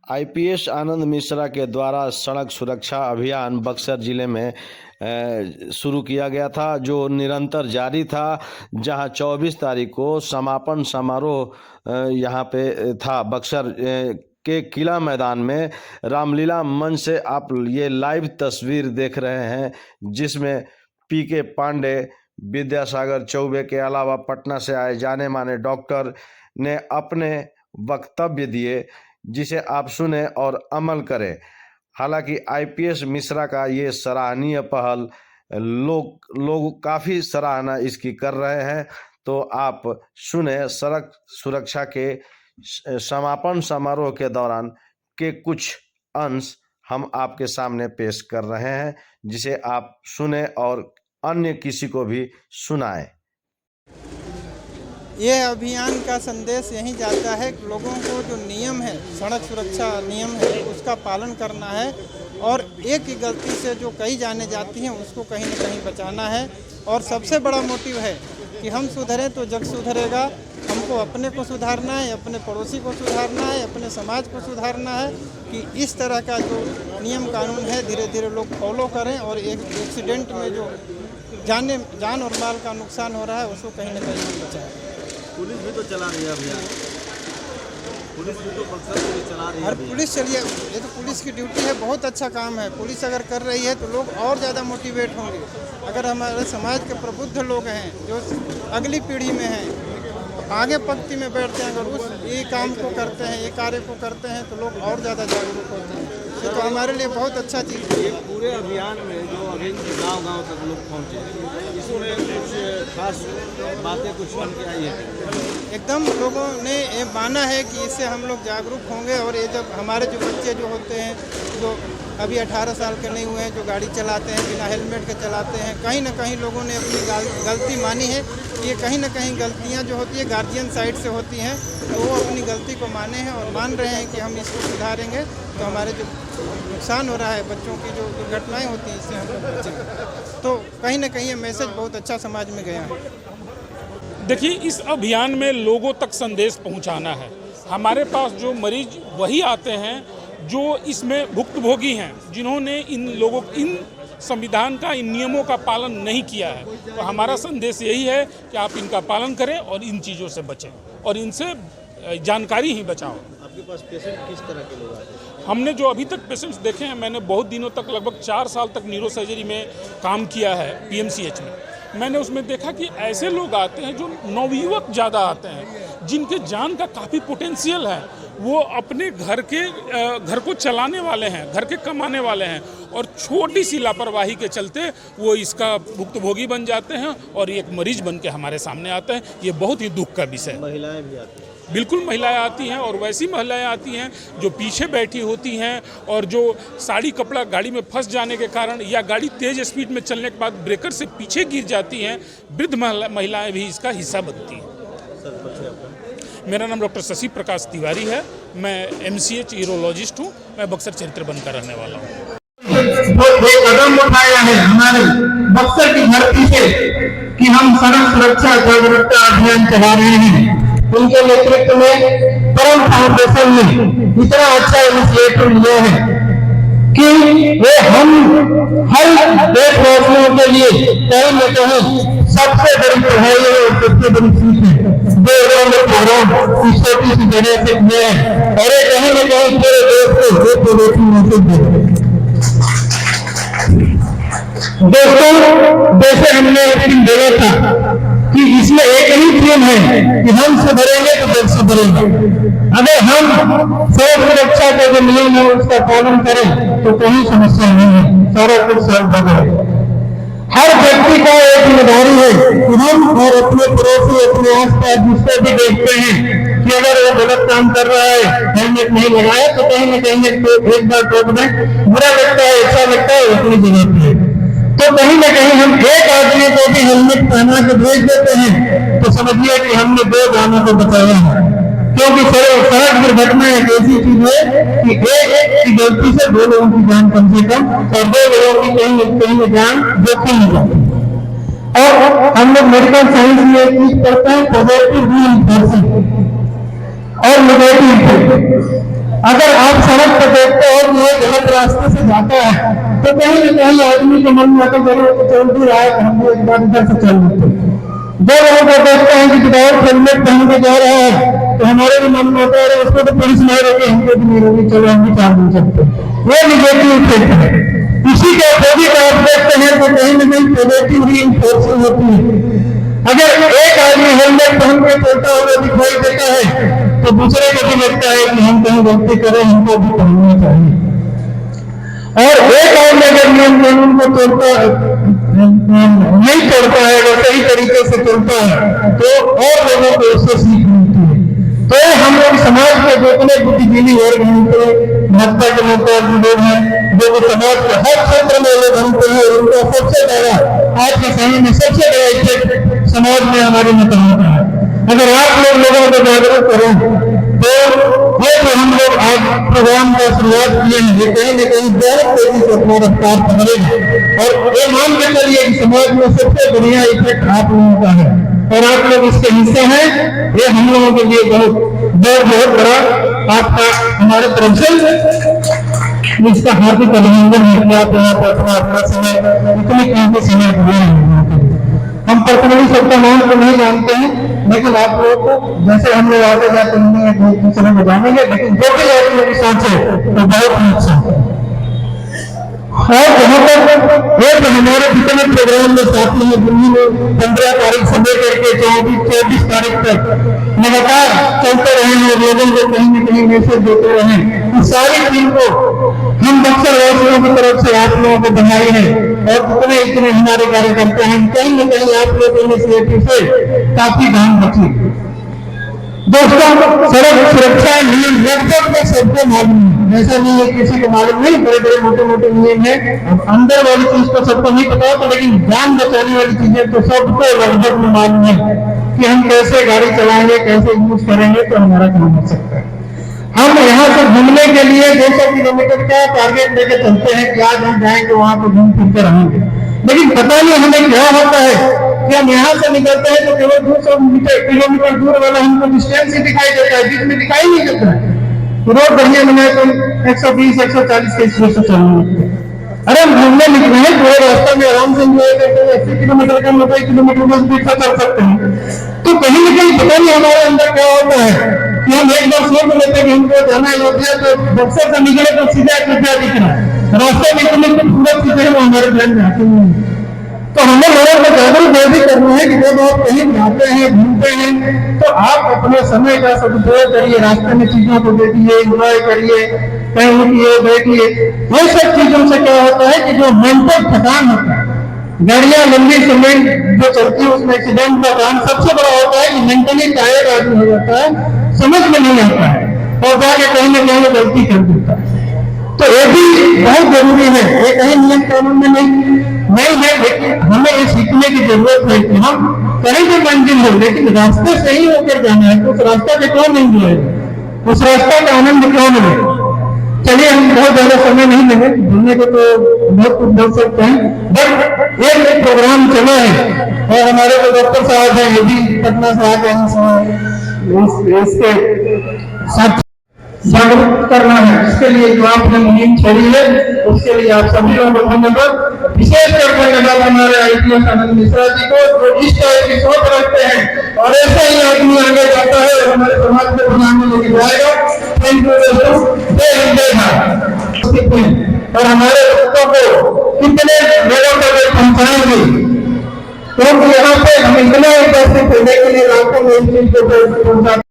IPS आनंद मिश्रा के द्वारा सड़क सुरक्षा अभियान बक्सर जिले में शुरू किया गया था, जो निरंतर जारी था। जहां 24 तारीख को समापन समारोह यहां पे था बक्सर के किला मैदान में। रामलीला मंच से आप ये लाइव तस्वीर देख रहे हैं, जिसमें पीके पांडे, विद्यासागर चौबे के अलावा पटना से आए जाने माने डॉक्टर ने अपने वक्तव्य दिए, जिसे आप सुने और अमल करें। हालांकि आईपीएस मिश्रा का ये सराहनीय पहल लोग काफ़ी सराहना इसकी कर रहे हैं। तो आप सुने सड़क सुरक्षा के समापन समारोह के दौरान के कुछ अंश हम आपके सामने पेश कर रहे हैं, जिसे आप सुने और अन्य किसी को भी सुनाएं। ये अभियान का संदेश यही जाता है कि लोगों को जो नियम है, सड़क सुरक्षा नियम है, उसका पालन करना है और एक ही गलती से जो कई जाने जाती हैं उसको कहीं न कहीं बचाना है। और सबसे बड़ा मोटिव है कि हम सुधरें तो जग सुधरेगा। हमको अपने को सुधारना है, अपने पड़ोसी को सुधारना है, अपने समाज को सुधारना है कि इस तरह का जो नियम कानून है धीरे धीरे लोग फॉलो करें और एक एक्सीडेंट में जो जान और माल का नुकसान हो रहा है उसको कहीं न कहीं बचाएं। पुलिस भी तो चला रही है अभियान, पुलिस भी तो बक्सर पुलिस चला रही है। हर पुलिस चलिए, ये तो पुलिस की ड्यूटी है, बहुत अच्छा काम है। पुलिस अगर कर रही है तो लोग और ज़्यादा मोटिवेट होंगे। अगर हमारे समाज के प्रबुद्ध लोग हैं जो अगली पीढ़ी में हैं, आगे पंक्ति में बैठते हैं, अगर उस ये काम को करते हैं, ये कार्य को करते हैं तो लोग और ज़्यादा जागरूक होते हैं। ये तो हमारे लिए बहुत अच्छा चीज़ है। ये पूरे अभियान में जो अभी गांव-गांव तक लोग पहुंचे, इसमें कुछ खास बातें कुछ बन के आई है? एकदम लोगों ने ये माना है कि इससे हम लोग जागरूक होंगे और ये जब हमारे जो बच्चे जो होते हैं, जो अभी 18 साल के नहीं हुए हैं, जो गाड़ी चलाते हैं बिना हेलमेट के चलाते हैं, कहीं ना कहीं लोगों ने अपनी गलती मानी है। ये कहीं ना कहीं गलतियां जो होती है गार्जियन साइड से होती हैं, तो वो अपनी गलती को माने हैं और मान रहे हैं कि हम इसको सुधारेंगे तो हमारे जो नुकसान हो रहा है, बच्चों की जो दुर्घटनाएँ होती हैं, इससे हम लोग बचेंगे। तो कहीं ना कहीं ये मैसेज बहुत अच्छा समाज में गया है। देखिए, इस अभियान में लोगों तक संदेश पहुंचाना है। हमारे पास जो मरीज वही आते हैं जो इसमें भुक्तभोगी हैं, जिन्होंने इन संविधान का, इन नियमों का पालन नहीं किया है। तो हमारा संदेश यही है कि आप इनका पालन करें और इन चीज़ों से बचें और इनसे जानकारी ही बचाओ। आपके पास पेशेंट किस तरह के लोग आते हैं? हमने जो अभी तक पेशेंट्स देखे हैं, मैंने बहुत दिनों तक, लगभग 4 साल तक न्यूरो सर्जरी में काम किया है पीएमसीएच में। मैंने उसमें देखा कि ऐसे लोग आते हैं जो नवयुवक ज़्यादा आते हैं, जिनके जान का काफ़ी पोटेंशियल है। वो अपने घर को चलाने वाले हैं, घर के कमाने वाले हैं, और छोटी सी लापरवाही के चलते वो इसका भुक्तभोगी बन जाते हैं और एक मरीज बन के हमारे सामने आते हैं। ये बहुत ही दुख का विषय है। महिलाएं भी आती हैं? बिल्कुल, महिलाएं आती हैं और वैसी महिलाएं आती हैं जो पीछे बैठी होती हैं और जो साड़ी कपड़ा गाड़ी में फंस जाने के कारण या गाड़ी तेज़ स्पीड में चलने के बाद ब्रेकर से पीछे गिर जाती हैं। वृद्ध महिलाएं भी इसका हिस्सा बनती हैं। मेरा नाम डॉक्टर शशि प्रकाश तिवारी है। मैं एमसीएच यूरोलॉजिस्ट हूँ। मैं बक्सर चरित्र बन का रहने वाला हूँ। जो कदम उठाया है हमारे बक्सर की धरती से कि हम सड़क सुरक्षा जागरूकता अभियान चला रहे हैं, उनके नेतृत्व में परम फाउंडेशन ने इतना अच्छा इनिशिएटिव लिया है कि वे हम हर देशवासियों के लिए कहीं न कहीं सबसे बड़ी पढ़ाई और सबसे बड़ी सीख है छोटी सी जगह से किए हैं और ये कहीं न कहीं पूरे देश को एक पड़ोसी मैसेज दे रहे हैं। दोस्तों, जैसे हमने एक दिन बोला था कि इसमें एक ही थीम है कि हम सुधरेंगे तो देश सुधरेगा। अगर हम सड़क सुरक्षा के जो नियम है उसका पालन करें तो कोई समस्या नहीं है, सारा कुछ सॉल्व हो जाएगा। हर व्यक्ति का एक जिम्मेदारी है कि हम और अपने पड़ोसी, अपने आसपास जिसको भी देखते हैं कि अगर वो गलत काम कर रहा है, हेलमेट नहीं लगाया, तो कहीं न कहीं एक बार टोक दें। बुरा लगता है, अच्छा लगता है, अपनी जगह पे। तो कहीं न कहीं हम एक आदमी को भी हेलमेट पहना के भेज देते हैं तो समझिए कि हमने 2 जानों को बचाया है। क्योंकि सड़क दुर्घटना एक ऐसी चीज है कि एक की गलती से 2 लोगों की जान कम से कम और 2 लोगों की कहीं जान जोखिम में जाती। और हम लोग मेडिकल साइंस में एक चीज पढ़ते हैं, पॉजिटिव रीइंफोर्सिंग और नेगेटिव। अगर आप सड़क पर देखते हो कि ये गलत रास्ते से जाता है तो कहीं न कहीं आदमी के मन में आकर जरूर चलती रहा है कि हम एक बार इधर से चल लेते। दो लोगों को देखते हैं कि विदाउट हेलमेट पहन के जा रहा है तो हमारे भी मन में होता है उसको तो पुलिस नहीं रोकी, हमको भी नहीं रोकी, चलो हम भी चाल नहीं सकते। ये निगेटिव इफेक्ट है। इसी के अपोजिट आप देखते हैं तो कहीं न कहीं पॉजिटिव रीइंफोर्सिंग होती है। अगर एक आदमी हेलमेट पहन के चलता हुआ दिखाई देता है तो दूसरे को भी लगता है कि हम कहीं गलती करें, हमको भी पहनना चाहिए। और एक आदमी अगर नियम कानून को नहीं तोड़ता है, अगर सही तरीके से चलता है तो और लोगों को उससे सीख मिलती है। तो हम लोग समाज के जितने बुद्धिजीवी वर्ग हैं, भाजपा के नेता लोग हैं, जो समाज के हर क्षेत्र में लोग घूमते हैं, उनका सबसे बड़ा आज के समय में सबसे बड़ा इफेक्ट समाज में हमारे नेताओं का है। अगर आप लोगों को जागरूक करें तो ये जो हम लोग आज प्रोग्राम का शुरुआत किए हैं ये कहीं न कहीं बहुत तेजी से अपना रफ्तार पकड़ेगा और ये मान के चलिए कि समाज में सबसे बढ़िया इफेक्ट आप लोगों का है और आप लोग इसके हिस्से हैं। ये हम लोगों के लिए बहुत बड़ा आपका हमारे तरफ से इसका हार्दिक अभिनंदन है कि आप यहाँ पर अपना समय इतनी कीमती समय दिए हैं। हम पर्सनली सबका नाम तो नहीं जानते हैं लेकिन आप लोगों को जैसे हम लोग आगे जाते हैं एक दूसरे को जानेंगे, लेकिन जो भी आप लोग सोचे तो बहुत ही अच्छा। और जहाँ पर एक हमारे जितने प्रोग्राम में साथी हैं दिल्ली में 15 तारीख से लेकर के 24 तारीख तक लगातार चलते रहे हैं, लोगों को कहीं न कहीं मैसेज देते रहे। इस सारी टीम को हम बक्सर वासियों की तरफ से आप लोगों को बधाई है और इतने हमारे कार्यकर्ता हैं, कहीं न कहीं आप लोगों के इनिशिएटिव से काफी ध्यान रखिए। दोस्तों, सड़क सुरक्षा नियम लगभग में सबको मालूम है, ऐसा नहीं है किसी को मालूम नहीं। बड़े बड़े मोटे मोटे नियम है, अब अंदर वाली चीज तो सबको नहीं पता होता, लेकिन जान बचाने वाली चीजें तो सबको लगभग में मालूम है कि हम कैसे गाड़ी चलाएंगे, कैसे यूज करेंगे तो हमारा काम हो सकता है। हम यहाँ से घूमने के लिए 200 किलोमीटर का टारगेट लेके चलते हैं कि आज हम जाएंगे वहां पर घूम फिर के रहेंगे, लेकिन पता नहीं हमें क्या होता है कि हम यहाँ से निकलते हैं तो केवल 200 किलोमीटर दूर वाला हमको डिस्टेंस ही दिखाई देता है, बीच में दिखाई नहीं देता है। रोड बढ़िया बनाए तो 120-140 के स्पीड से चलने लगते हैं। अरे हम घूमने निकले हैं पूरे रास्ते में आराम से एंजॉय करते हैं, 80 किलोमीटर का 90 किलोमीटर में स्पीड से चल सकते हैं। तो कहीं न कहीं पता नहीं हमारे अंदर क्या होता है कि हम एक बार सोच लेते हैं कि हमको जाना अयोध्या तो बक्सर से निकले तो सीधा अयोध्या दिख रहा है, रास्ते में इतनी खूबसूरत चीजें वो हमारे ध्यान में आती नहीं। तो हमें लोगों को जागरूक ये भी करना है कि जब आप कहीं जाते हैं घूमते हैं तो आप अपने समय का सदुपयोग करिए, रास्ते में चीजों को देखिए, एंजॉय करिए, कहीं उठिए बैठिए। ये सब चीजों से क्या होता है कि जो मेंटल थकान होता है, गाड़ियां लंबी समय जो चलती है उसमें एक्सीडेंट का कारण सबसे बड़ा होता है कि मेंटली टायर्ड आदमी हो जाता है, समझ में नहीं आता है और जाके कहीं न कहीं गलती कर देता है। तो ये भी बहुत जरूरी है, ये कहीं नियम कानून में नहीं है, लेकिन हमें ये सीखने की जरूरत है कि हम कहीं भी मंजिल हो लेकिन रास्ते सही होकर जाना है। उस रास्ते पे क्यों नहीं गए, उस रास्ते का आनंद क्यों मिले। चलिए हम बहुत ज्यादा समय नहीं लेंगे, बोलने को तो बहुत कुछ बोल सकते हैं, बट एक प्रोग्राम चला है और हमारे जो डॉक्टर साहब हैं ये भी पटना से आ गए इसके साथ जागरूक करना है। इसके लिए जो आपने मुहिम छेड़ी है उसके लिए आप सभी लोगों को धन्यवाद। विशेष कर धन्यवाद हमारे IPS आनंद मिश्रा जी को जो इस तरह की सोच रखते हैं और ऐसा ही आदमी आगे जाता है और हमारे समाज को बनाने लेके जाएगा। थैंक यू दोस्तों, जय हिंद जय भारत। और हमारे बच्चों को कितने लोगों तक पहुंचाएंगे, क्योंकि यहाँ पे हम इतने पैसे देने के लिए लाखों में इस चीज को पहुंचाते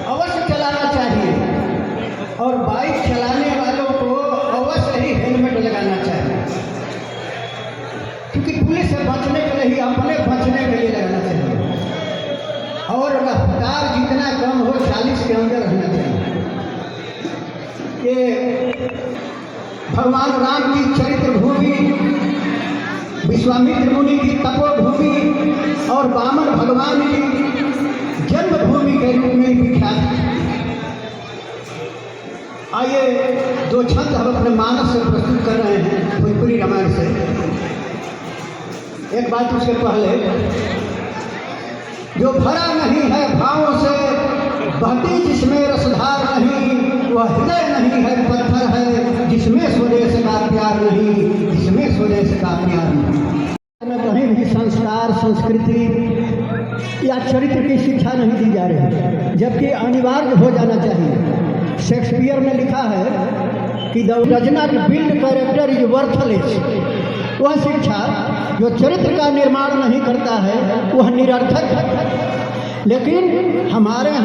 अवश्य चलाना चाहिए और बाइक चलाने वालों को अवश्य ही हेलमेट लगाना चाहिए, क्योंकि पुलिस से बचने के लिए, अपने बचने के लिए लगाना चाहिए और रफ्तार जितना कम हो 40 के अंदर रहना चाहिए। ये भगवान राम की चरित्र भूमि, विश्वामित्र मुनि की तपोभूमि और वामन भगवान की जन्मभूमि के रूप में विख्यात है। आइए दो छंद हम अपने मानस से प्रस्तुत कर रहे हैं भोजपुरी रामायण से। एक बात उसके पहले, जो भरा नहीं है भावों से बहती जिसमें रसधार नहीं हृदय नहीं है, पत्थर है जिसमें स्वदेश का प्यार नहीं, जिसमें स्वदेश का प्यार नहीं। में कहीं भी संस्कार, संस्कृति या चरित्र की शिक्षा नहीं दी जा रही, जबकि अनिवार्य हो जाना चाहिए। शेक्सपियर ने लिखा है कि the does not build character is worthless. वह शिक्षा जो चरित्र का निर्माण नहीं करता है वह निरर्थक है। लेकिन हमारे यहाँ